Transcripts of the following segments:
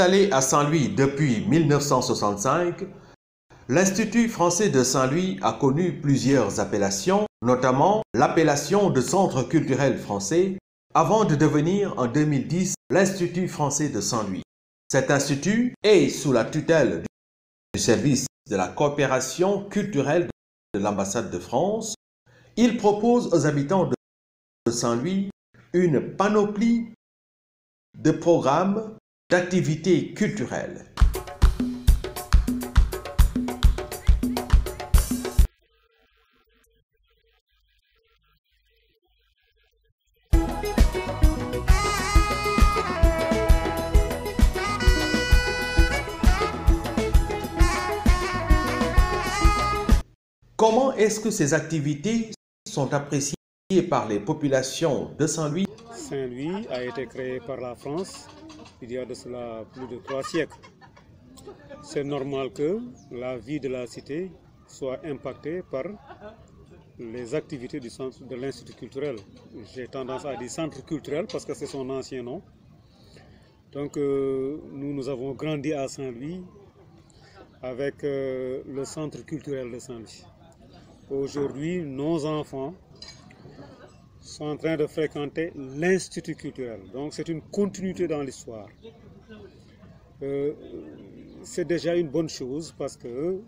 Installé à Saint-Louis depuis 1965, l'Institut français de Saint-Louis a connu plusieurs appellations, notamment l'appellation de Centre culturel français, avant de devenir en 2010 l'Institut français de Saint-Louis. Cet institut est sous la tutelle du service de la coopération culturelle de l'ambassade de France. Il propose aux habitants de Saint-Louis une panoplie de programmes d'activités culturelles. Comment est-ce que ces activités sont appréciées par les populations de Saint-Louis? Saint-Louis a été créé par la France il y a de cela plus de 3 siècles. C'est normal que la vie de la cité soit impactée par les activités du centre de l'Institut culturel. J'ai tendance à dire centre culturel parce que c'est son ancien nom. Donc nous avons grandi à Saint-Louis avec le centre culturel de Saint-Louis. Aujourd'hui, nos enfants sont en train de fréquenter l'Institut culturel. Donc c'est une continuité dans l'histoire. C'est déjà une bonne chose parce que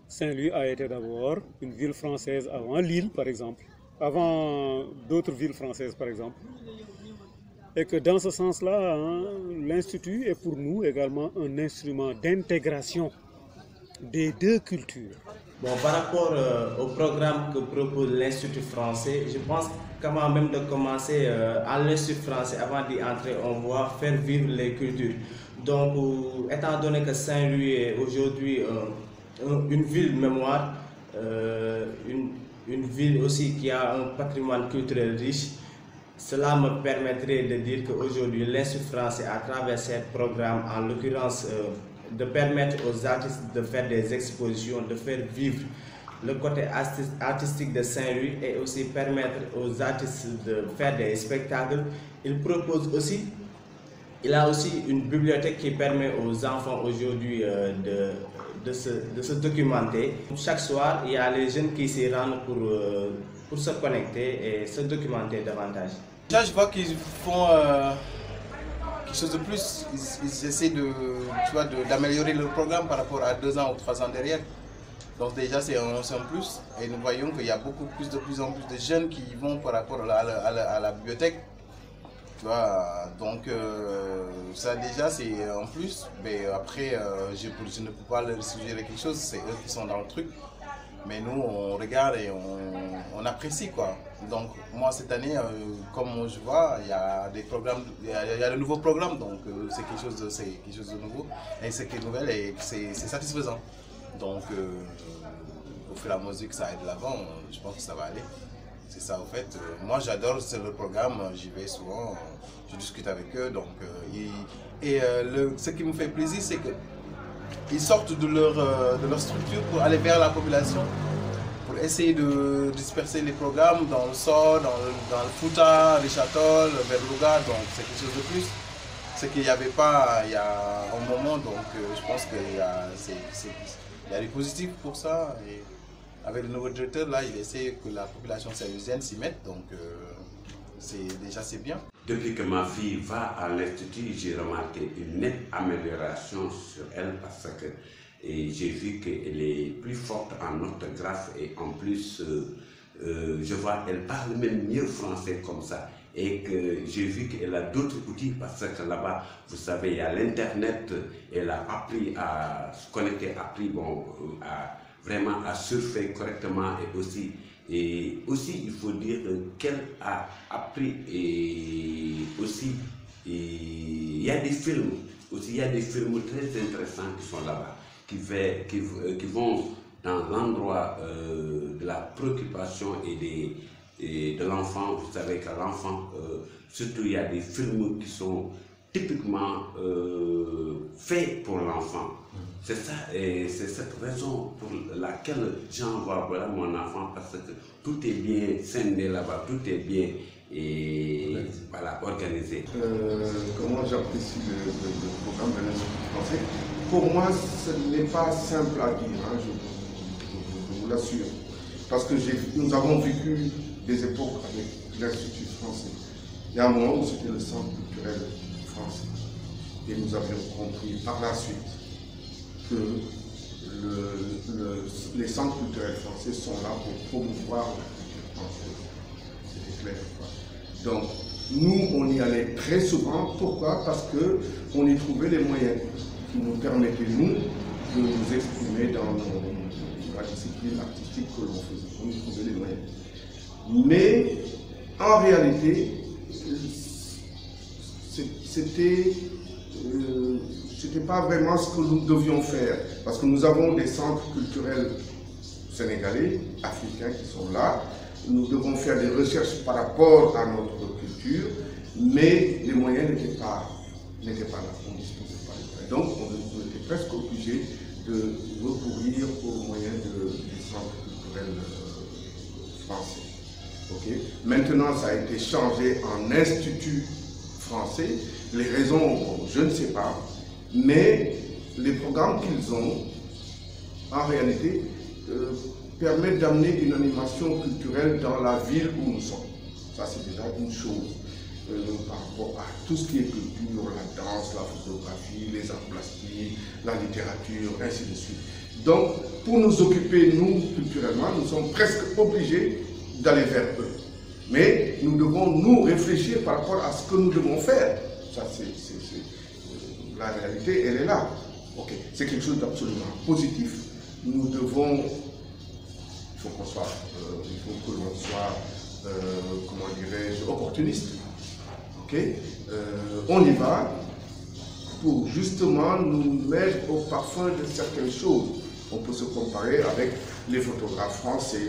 Saint-Louis a été d'abord une ville française avant Lille, par exemple, avant d'autres villes françaises, par exemple. Et que dans ce sens-là, hein, l'Institut est pour nous également un instrument d'intégration des deux cultures. Bon, par rapport au programme que propose l'Institut français, je pense qu'avant même de commencer à l'Institut français, avant d'y entrer, on doit faire vivre les cultures. Donc, étant donné que Saint-Louis est aujourd'hui une ville mémoire, une ville aussi qui a un patrimoine culturel riche, cela me permettrait de dire qu'aujourd'hui, l'Institut français, à travers ce programme, en l'occurrence, de permettre aux artistes de faire des expositions, de faire vivre le côté artistique de Saint-Louis et aussi permettre aux artistes de faire des spectacles. Il a aussi une bibliothèque qui permet aux enfants aujourd'hui de se documenter. Chaque soir, il y a les jeunes qui s'y rendent pour se connecter et se documenter davantage. Là, je vois qu'ils font quelque chose de plus. Ils essaient d'améliorer le programme par rapport à 2 ans ou 3 ans derrière. Donc déjà, c'est un plus. Et nous voyons qu'il y a de plus en plus de jeunes qui y vont par rapport à la bibliothèque. Tu vois, donc ça déjà c'est un plus, mais après je ne peux pas leur suggérer quelque chose, c'est eux qui sont dans le truc. Mais nous on regarde et on apprécie quoi. Donc moi cette année, comme je vois, il y a des programmes, il y a de nouveaux programmes, donc c'est quelque chose de nouveau et c'est quelque chose de nouvelle et c'est satisfaisant. Donc au fur et à mesure que ça aille de l'avant, je pense que ça va aller. C'est ça, en fait. Moi, j'adore le programme, j'y vais souvent, je discute avec eux. Donc, ce qui me fait plaisir, c'est qu'ils sortent de leur structure pour aller vers la population, pour essayer de disperser les programmes dans le Sud, dans le Fouta, les Châteaux, vers Louga. Donc, c'est quelque chose de plus. Ce qu'il n'y avait pas il y a un moment. Donc, je pense qu'il y a du positif pour ça. Et avec le nouveau directeur, là, il essaie que la population saint-louisienne s'y mette, donc c'est bien. Depuis que ma fille va à l'Institut, j'ai remarqué une nette amélioration sur elle parce que j'ai vu qu'elle est plus forte en orthographe et en plus, je vois qu'elle parle même mieux français comme ça. Et que j'ai vu qu'elle a d'autres outils parce que là-bas, vous savez, il y a l'Internet, elle a appris à se connecter, vraiment à surfer correctement et aussi il faut dire qu'elle a appris et aussi il y a des films très intéressants qui sont là-bas qui vont dans l'endroit de la préoccupation et de l'enfant. Vous savez que l'enfant, surtout il y a des films qui sont typiquement faits pour l'enfant. C'est ça, et c'est cette raison pour laquelle j'envoie voilà mon enfant, parce que tout est bien scindé là-bas, tout est bien voilà, organisé. Comment j'apprécie le programme de l'Institut français? Pour moi, ce n'est pas simple à dire, hein, je vous l'assure. Parce que nous avons vécu des époques avec l'Institut français. Il y a un moment où c'était le centre culturel français. Et nous avions compris par la suite que les centres culturels français sont là pour promouvoir la culture française. C'était clair, quoi. Donc, nous, on y allait très souvent. Pourquoi? Parce qu'on y trouvait les moyens qui nous permettaient, nous, de nous exprimer dans la discipline artistique que l'on faisait. On y trouvait les moyens. Mais, en réalité, c'était pas vraiment ce que nous devions faire. Parce que nous avons des centres culturels sénégalais, africains qui sont là. Nous devons faire des recherches par rapport à notre culture, mais les moyens n'étaient pas là. On disposait pas des moyens. Donc, on était presque obligé de recourir aux moyens du centre culturel français. Okay. Maintenant, ça a été changé en institut français. Les raisons, bon, je ne sais pas, mais les programmes qu'ils ont, en réalité, permettent d'amener une animation culturelle dans la ville où nous sommes. Ça, c'est déjà une chose par rapport à tout ce qui est culture, la danse, la photographie, les arts plastiques, la littérature, ainsi de suite. Donc, pour nous occuper, nous, culturellement, nous sommes presque obligés d'aller vers eux. Mais nous devons nous réfléchir par rapport à ce que nous devons faire. Ça, la réalité, elle est là. Okay. C'est quelque chose d'absolument positif. Nous devons, il faut que l'on soit, comment dirais-je, opportuniste. Okay. On y va pour justement nous mettre au parfum de certaines choses. On peut se comparer avec les photographes français,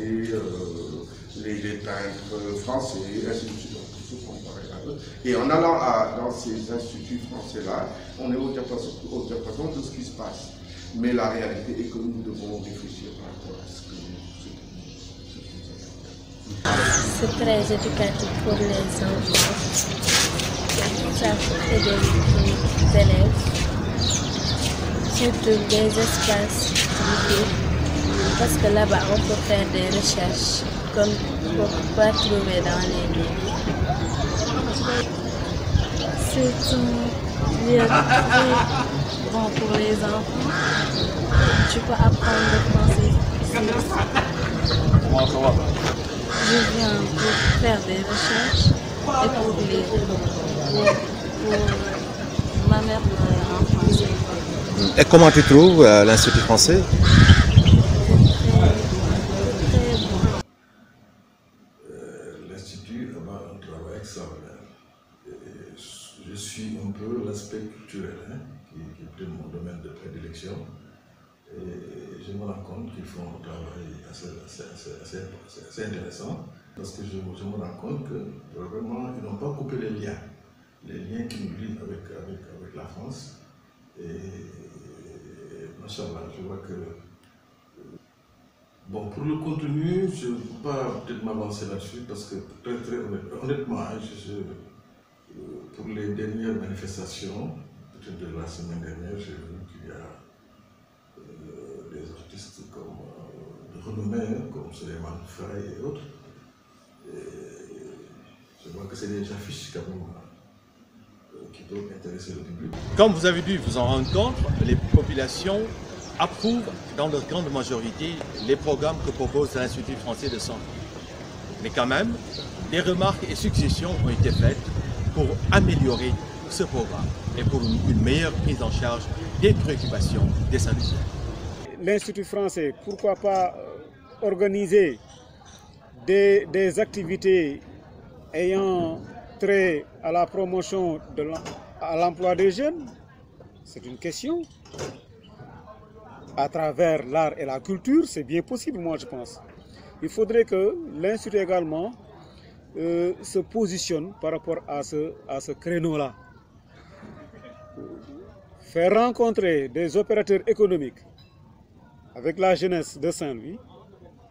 les peintres français, ainsi de suite. On peut se comparer à eux. Et en allant dans ces instituts français-là, on est au diapason de ce qui se passe. Mais la réalité est que nous devons réfléchir par rapport à ce que nous avons. C'est très éducatif pour les enfants. Ça fait des élèves, surtout des espaces privés, parce que là-bas on peut faire des recherches qu'on ne peut pas trouver dans les livres. C'est un lieu très bon pour les enfants. Tu peux apprendre le français. Comment ça va? Je viens pour faire des recherches et pour lire. Pour ma mère en français. Et comment tu trouves l'Institut français? L'Institut a un travail extraordinaire. Je suis un peu l'aspect culturel, hein, qui est peut-être mon domaine de prédilection. Et je me rends compte qu'ils font un travail assez intéressant, parce que je me rends compte que vraiment ils n'ont pas coupé les liens qui nous lient avec la France. Et machallah, je vois que bon, pour le contenu, je ne peux pas peut-être m'avancer là-dessus, parce que très honnêtement, pour les dernières manifestations, peut-être de la semaine dernière, j'ai vu qu'il y a des artistes comme de renommée, comme Souleymane Faye et autres. Et je vois que c'est des affiches quand même qui peuvent intéresser le public. Comme vous avez dû vous en rendre compte, les populations approuvent dans leur grande majorité les programmes que propose l'Institut français de santé. Mais quand même, des remarques et suggestions ont été faites pour améliorer ce programme et pour une meilleure prise en charge des préoccupations des sanitaires. L'Institut français, pourquoi pas organiser des activités ayant trait à la promotion de l'emploi des jeunes? C'est une question. À travers l'art et la culture, c'est bien possible, moi je pense. Il faudrait que l'Institut également se positionne par rapport à ce créneau-là. Faire rencontrer des opérateurs économiques avec la jeunesse de Saint-Louis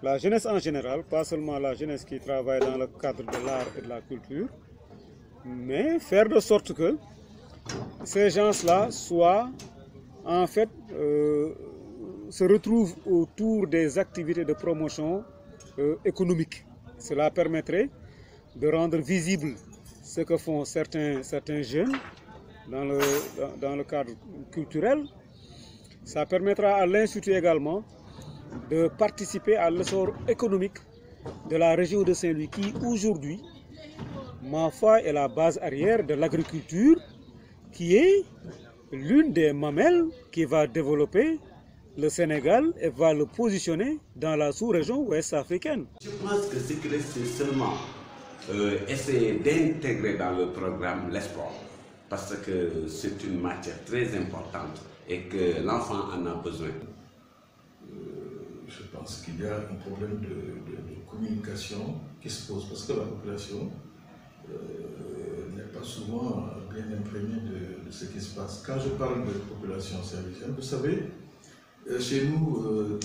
la jeunesse en général, pas seulement la jeunesse qui travaille dans le cadre de l'art et de la culture, mais faire de sorte que ces gens-là soient, en fait, se retrouvent autour des activités de promotion économique. Cela permettrait de rendre visible ce que font certains jeunes dans le cadre culturel. Ça permettra à l'Institut également de participer à l'essor économique de la région de Saint-Louis qui aujourd'hui, ma foi, est la base arrière de l'agriculture qui est l'une des mamelles qui va développer le Sénégal et va le positionner dans la sous-région ouest-africaine. Je pense que ce qu'il reste, c'est seulement essayer d'intégrer dans le programme l'esport, parce que c'est une matière très importante et que l'enfant en a besoin. Je pense qu'il y a un problème de communication qui se pose, parce que la population n'est pas souvent bien imprégnée de ce qui se passe. Quand je parle de population saint-louisienne, vous savez, chez nous,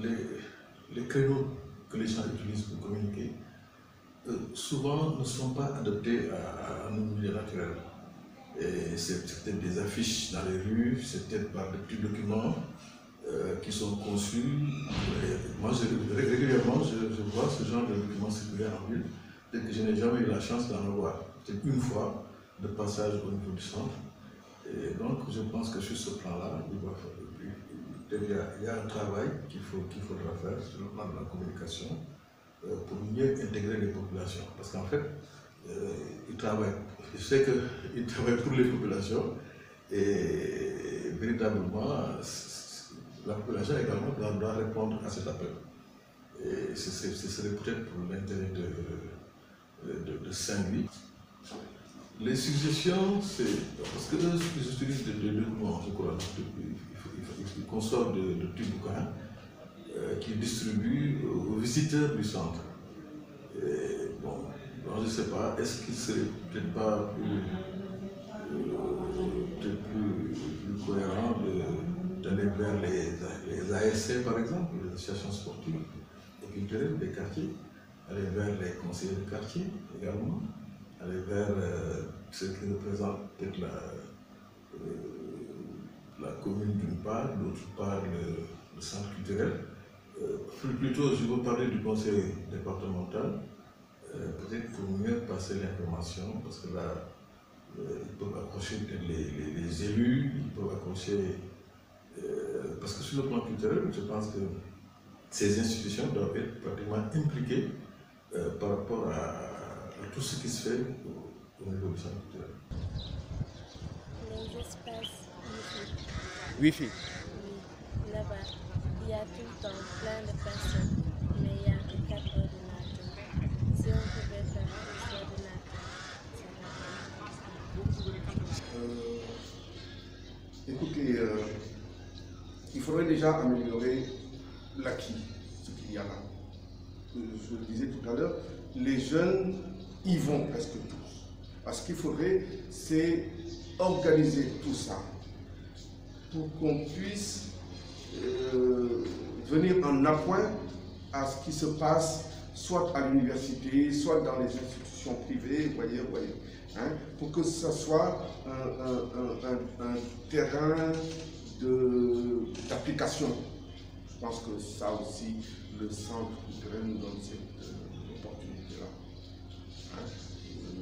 les créneaux que les gens utilisent pour communiquer, souvent ne sont pas adaptés à nos milieux naturels. Et c'est peut-être des affiches dans les rues, c'est peut-être par des petits documents qui sont conçus. Moi, régulièrement, je vois ce genre de documents circuler en ville, et que je n'ai jamais eu la chance d'en avoir. C'est une fois de passage au niveau du centre. Et donc, je pense que sur ce plan-là, il y a un travail qu'il faudra faire sur le plan de la communication pour mieux intégrer les populations. Parce qu'en fait, ils travaillent. Je sais qu'ils travaillent pour les populations et véritablement, la population également doit répondre à cet appel. Et ce serait peut-être pour l'intérêt de Saint-Louis. Les suggestions, c'est parce que ils utilisent des documents, je crois, ils conçoivent de petits bouquins qu'ils distribuent aux visiteurs du centre. Et bon, je ne sais pas, est-ce qu'il serait peut-être pas plus cohérent d'aller vers les ASC par exemple, les associations sportives et culturelles des quartiers, aller vers les conseillers de quartier également, aller vers ceux qui représentent peut-être la commune d'une part, d'autre part le centre culturel. Plutôt, je veux parler du conseil départemental, peut-être pour mieux passer l'information, parce que là, ils peuvent accrocher les élus, ils peuvent accrocher. Parce que sur le plan culturel, je pense que ces institutions doivent être pratiquement impliquées par rapport à tout ce qui se fait au niveau du centre culturel. Les espaces Wi-Fi. Oui, là-bas, il y a tout le temps plein de personnes, mais il n'y a que 4 ordinateurs. Si on pouvait faire plus d'ordinateurs, ça va. Écoutez, il faudrait déjà améliorer l'acquis, ce qu'il y a là. Je le disais tout à l'heure, les jeunes y vont presque tous. Alors, ce qu'il faudrait, c'est organiser tout ça pour qu'on puisse venir en appoint à ce qui se passe soit à l'université, soit dans les institutions privées, voyez, hein, pour que ce soit un terrain d'application. Je pense que ça aussi, le centre culturel nous donne cette opportunité-là. Hein.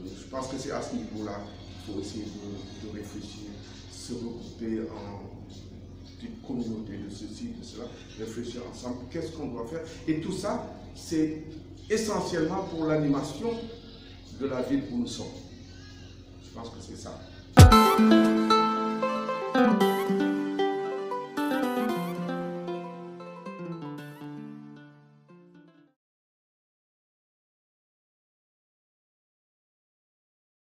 Je pense que c'est à ce niveau-là qu'il faut essayer de réfléchir, se regrouper en petite communauté de ceci, de cela, réfléchir ensemble, qu'est-ce qu'on doit faire. Et tout ça, c'est essentiellement pour l'animation de la ville où nous sommes. Je pense que c'est ça.